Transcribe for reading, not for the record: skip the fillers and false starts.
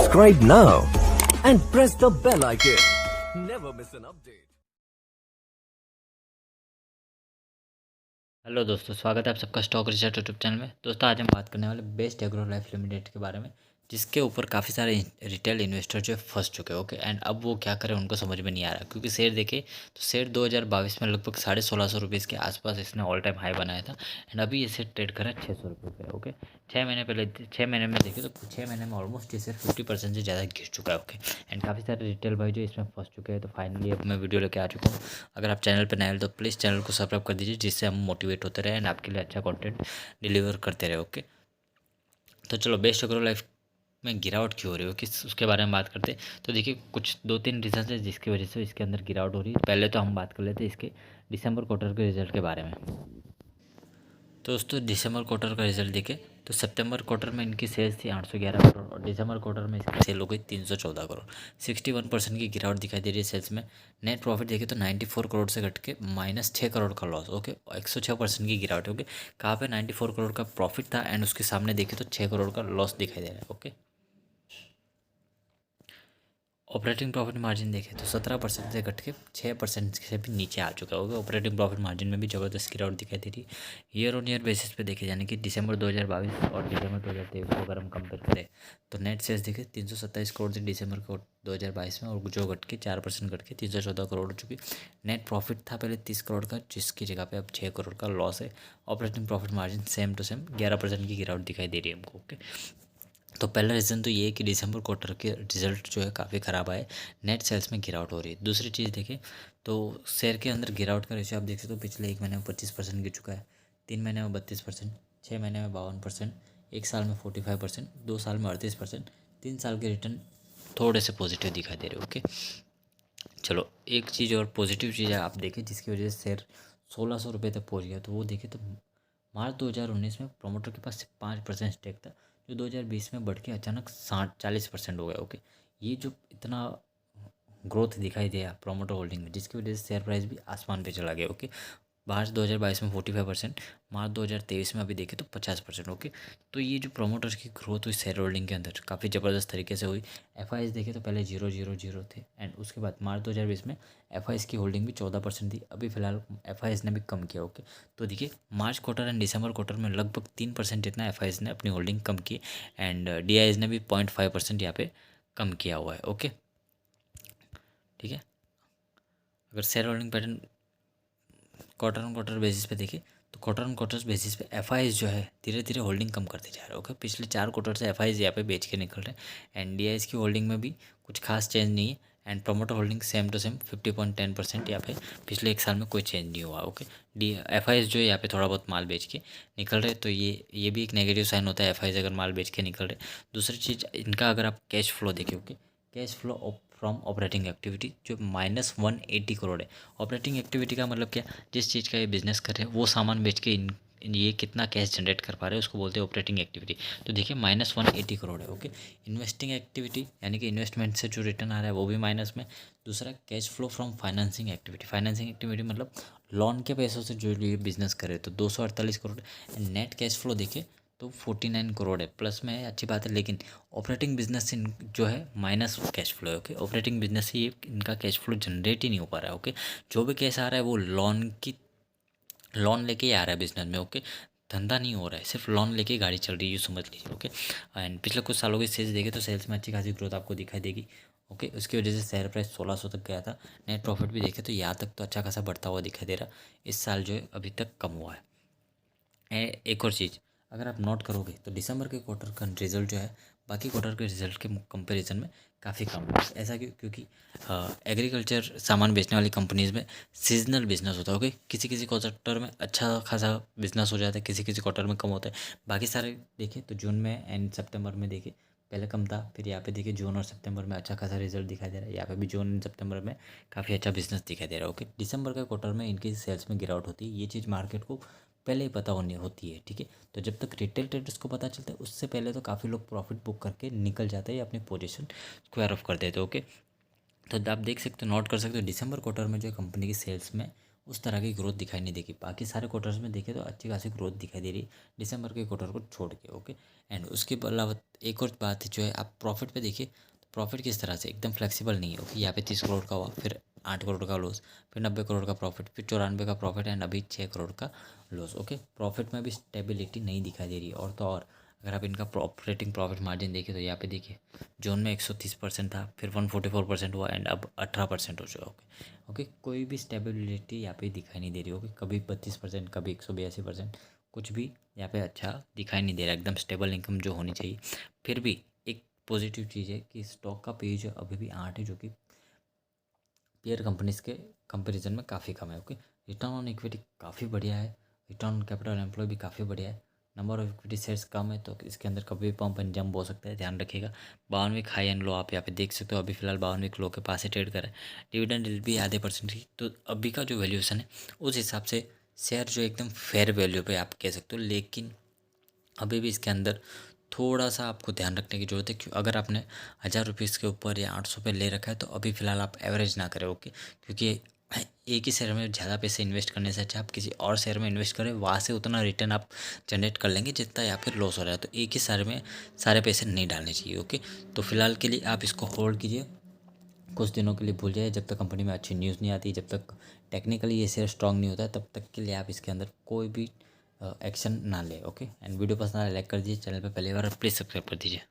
Subscribe now and press the bell icon. Never miss an update. Hello दोस्तों, स्वागत है आप सबका स्टॉक रिसर्च यूट्यूब चैनल में। दोस्तों आज हम बात करने वाले बेस्ट एग्रो लाइफ लिमिटेड के बारे में, जिसके ऊपर काफ़ी सारे रिटेल इन्वेस्टर जो है फंस चुके हैं। ओके, एंड अब वो क्या करें उनको समझ में नहीं आ रहा, क्योंकि शेयर देखे तो शेयर 2022 में लगभग 1650 के आसपास इसने ऑल टाइम हाई बनाया था। एंड अभी ये शेयर ट्रेड कर रहा है 600 पे। ओके, 6 महीने में देखे तो 6 महीने में ऑलमोस्ट ये शेयर 50% से ज़्यादा गिर चुका है। ओके, एंड काफ़ी सारे रिटेल भाई जो इसमें फंस चुके हैं। तो फाइनली अब मैं वीडियो लेके आ चुका हूँ। अगर आप चैनल पर नए हो तो प्लीज़ चैनल को सब्सक्राइब कर दीजिए, जिससे हम मोटिवेट होते रहे एंड आपके लिए अच्छा कंटेंट डिलीवर करते रहे। ओके, तो चलो बेस्ट एग्रो लाइफ में गिरावट क्यों हो रही है किस उसके बारे में बात करते हैं। तो देखिए कुछ 2-3 रीज़न है जिसकी वजह से इसके अंदर गिरावट हो रही है। पहले तो हम बात कर लेते हैं इसके दिसंबर क्वार्टर के रिजल्ट के बारे में। तो दोस्तों दिसंबर क्वार्टर का रिजल्ट देखें तो सितंबर क्वार्टर में इनकी सेल्स थी 811 करोड़ और दिसंबर क्वार्टर में इसकी सेल हो गई 314 करोड़। 61% की गिरावट दिखाई दे रही है सेल्स में। नेट प्रॉफिट देखें तो 94 करोड़ से घट के -6 करोड़ का लॉस। ओके, 106% की गिरावट। ओके, कहाँ पे 94 करोड़ का प्रॉफिट था एंड उसके सामने देखें तो 6 करोड़ का लॉस दिखाई दे रहा है। ओके, ऑपरेटिंग प्रॉफिट मार्जिन देखें तो 17% से घट के 6% से भी नीचे आ चुका होगा। ऑपरेटिंग प्रॉफिट मार्जिन में भी ज़बरदस्त गिरावट दिखाई दे रही है। ईयर ऑन ईयर बेसिस पे देखे, यानी कि दिसंबर 2022 और दिसंबर 2023 को अगर हम कंपेयर करें तो नेट सेल्स देखें 327 करोड़ थे दिसंबर को 2022 में, और जो घट के 4% घट के 314 करोड़ हो चुकी। नेट प्रॉफिट था पहले 30 करोड़ का, जिसकी जगह पे अब 6 करोड़ का लॉस है। Operating profit margin same to same 11% की गिरावट दिखाई दे रही है हमको। ओके, तो पहला रीज़न तो ये है कि दिसंबर क्वार्टर के रिजल्ट जो है काफ़ी ख़राब आए, नेट सेल्स में गिरावट हो रही है। दूसरी चीज़ देखें तो शेयर के अंदर गिरावट का रेशियो आप देख सकते हो, पिछले 1 महीने में 25% गिर चुका है, 3 महीने में 32%, 6 महीने में 52%, 1 साल में 45%, 2 साल में 38%, 3 साल के रिटर्न थोड़े से पॉजिटिव दिखाई दे रहे। ओके, चलो एक चीज़ और पॉजिटिव चीज़ है आप देखें जिसकी वजह से शेयर 1600 तक पहुँच गया। तो वो देखें तो मार्च 2019 में प्रोमोटर के पास सिर्फ 5% स्टेक था, जो 2020 में बढ़ के अचानक 40% हो गया। ओके, ये जो इतना ग्रोथ दिखाई दिया प्रोमोटर होल्डिंग में, जिसकी वजह से शेयर प्राइस भी आसमान पे चला गया। ओके, मार्च 2022 में 45%, मार्च 2023 में अभी देखें तो 50%। ओके, तो ये जो प्रोमोटर्स की ग्रोथ हुई शेयर होल्डिंग के अंदर काफ़ी ज़बरदस्त तरीके से हुई। एफ देखें तो पहले 000 थे एंड उसके बाद मार्च 2020 में एफ की होल्डिंग भी 14% थी। अभी फिलहाल एफ ने भी कम किया। ओके, तो देखिए मार्च क्वार्टर एंड दिसंबर क्वार्टर में लगभग 3% जितना एफ ने अपनी होल्डिंग कम की एंड डी ने भी 0.5% यहाँ पे कम किया हुआ है। ओके, ठीक है, अगर share holding pattern quarter on quarter basis पे देखें तो क्वार्टर ऑन क्वार्टर बेसिस पे एफ जो है धीरे धीरे होल्डिंग कम करते जा रहे हैं। ओके, पिछले 4 क्वार्टर से एफ यहाँ पे बेच के निकल रहे हैं एंड डी की होल्डिंग में भी कुछ खास चेंज नहीं है and promoter holding same to same 50.10% यहाँ पे पिछले 1 साल में कोई चेंज नहीं हुआ। ओके, डी एफ जो है यहाँ पे थोड़ा बहुत माल बेच के निकल रहे, तो ये भी एक नेगेटिव साइन होता है एफ अगर माल बेच के निकल रहे। दूसरी चीज़ इनका अगर आप कैश फ्लो देखें, okay, cash flow from operating activity जो -180 करोड़ है। ऑपरेटिंग एक्टिविटी का मतलब क्या, जिस चीज़ का ये बिजनेस कर रहे हैं वो सामान बेच के ये कितना कैश जनरेट कर पा रहे हैं उसको बोलते हैं ऑपरेटिंग एक्टिविटी। तो देखिए -180 करोड़ है। ओके, इन्वेस्टिंग एक्टिविटी यानी कि इन्वेस्टमेंट से जो रिटर्न आ रहा है वो भी माइनस में। दूसरा cash flow from financing activity, financing activity मतलब लोन के पैसों से जो ये बिजनेस करे तो 248 करोड़। नेट कैश फ्लो देखे तो 49 करोड़ है, प्लस में है, अच्छी बात है। लेकिन ऑपरेटिंग बिजनेस से जो है माइनस कैश फ्लो है। ओके, ऑपरेटिंग बिजनेस से ये इनका कैश फ्लो जनरेट ही नहीं हो पा रहा है। ओके, जो भी कैश आ रहा है वो लोन लेके ही आ रहा है बिजनेस में। ओके, धंधा नहीं हो रहा है, सिर्फ लोन लेके गाड़ी चल रही है, ये समझ लीजिए। ओके, एंड पिछले कुछ सालों की सेल्स देखे तो सेल्स में अच्छी खासी ग्रोथ आपको दिखाई देगी। ओके, उसकी वजह से शेयर प्राइस 1600 तक गया था। नेट प्रॉफिट भी देखे तो यहाँ तक तो अच्छा खासा बढ़ता हुआ दिखाई दे रहा। इस साल जो है अभी तक कम हुआ है। एक और चीज़ अगर आप नोट करोगे तो दिसंबर के क्वार्टर का रिजल्ट जो है बाकी क्वार्टर के रिजल्ट के कंपैरिजन में काफ़ी कम है। ऐसा क्यों, क्योंकि एग्रीकल्चर सामान बेचने वाली कंपनीज़ में सीजनल बिजनेस होता है। ओके, किसी किसी क्वार्टर में अच्छा खासा बिजनेस हो जाता है, किसी किसी क्वार्टर में कम होता है। बाकी सारे देखें तो जून में एंड सितंबर में देखें पहले कम था, फिर यहाँ पे देखिए जून और सितंबर में अच्छा खासा रिजल्ट दिखाई दे रहा है। यहाँ पे भी जून एंड सितंबर में काफ़ी अच्छा बिजनेस दिखाई दे रहा है। ओके, दिसंबर के क्वार्टर में इनकी सेल्स में गिरावट होती है, ये चीज़ मार्केट को पहले ही पता होनी होती है। ठीक है, तो जब तक रिटेल ट्रेडर्स को पता चलता है उससे पहले तो काफ़ी लोग प्रॉफिट बुक करके निकल जाते हैं या अपनी पोजीशन स्क्वायर ऑफ कर देते हैं। ओके, तो आप देख सकते हो, नोट कर सकते हो दिसंबर क्वार्टर में जो कंपनी की सेल्स में उस तरह की ग्रोथ दिखाई नहीं देगी। बाकी सारे क्वार्टर्स में देखें तो अच्छी खासी ग्रोथ दिखाई दे रही है दिसंबर के क्वार्टर को छोड़ के। ओके, एंड उसके अलावा एक और बात है जो है, आप प्रॉफिट पे देखिए तो प्रॉफिट किस तरह से एकदम फ्लेक्सिबल नहीं है। ओके, यहाँ पे 30 करोड़ का हुआ, फिर 8 करोड़ का लॉस, फिर 90 करोड़ का प्रॉफिट, फिर 94 का प्रॉफिट, एंड अभी 6 करोड़ का लॉस। ओके, प्रॉफिट में भी स्टेबिलिटी नहीं दिखाई दे रही है। और तो और अगर आप इनका ऑपरेटिंग प्रॉफिट मार्जिन देखें तो यहाँ पे देखिए जून में 130% था, फिर 144% हुआ, एंड अब 18% हो चुका। ओके ओके, कोई भी स्टेबिलिटी यहाँ पे दिखाई नहीं दे रही। ओके, कभी 32%, कभी 182%, कुछ भी यहाँ पे अच्छा दिखाई नहीं दे रहा, एकदम स्टेबल इनकम जो होनी चाहिए। फिर भी एक पॉजिटिव चीज़ है कि स्टॉक का पेज अभी भी 8 है, जो कि पेयर कंपनीज के कंपैरिजन में काफ़ी कम है। ओके, रिटर्न ऑन इक्विटी काफ़ी बढ़िया है, रिटर्न ऑन कैपिटल एम्प्लॉय भी काफ़ी बढ़िया है, नंबर ऑफ इक्विटी शेयर्स कम है, तो इसके अंदर कभी भी पंप एंड जंप हो सकता है, ध्यान रखिएगा। 52वीं हाई एंड लो आप यहाँ पे देख सकते हो, अभी फिलहाल 52वीं लो के पास ही ट्रेड कर रहा है। डिविडेंड भी आधे % की, तो अभी का जो वैल्यूएशन है उस हिसाब से शेयर जो एकदम फेयर वैल्यू पे आप कह सकते हो। लेकिन अभी भी इसके अंदर थोड़ा सा आपको ध्यान रखने की ज़रूरत है, क्यों अगर आपने 1000 रुपीज़ के ऊपर या 800 पे ले रखा है तो अभी फ़िलहाल आप एवरेज ना करें। ओके, क्योंकि एक ही शेयर में ज़्यादा पैसे इन्वेस्ट करने से अच्छा आप किसी और शेयर में इन्वेस्ट करें, वहाँ से उतना रिटर्न आप जनरेट कर लेंगे जितना या फिर लॉस हो रहा है। तो एक ही शेयर में सारे पैसे नहीं डालने चाहिए। ओके, तो फिलहाल के लिए आप इसको होल्ड कीजिए, कुछ दिनों के लिए भूल जाइए, जब तक कंपनी में अच्छी न्यूज़ नहीं आती, जब तक टेक्निकली ये शेयर स्ट्रांग नहीं होता है, तब तक के लिए आप इसके अंदर कोई भी एक्शन ना ले। ओके, एंड वीडियो पसंद आए लाइक कर दीजिए, चैनल पे पहली बार प्लीज़ सब्सक्राइब कर दीजिए।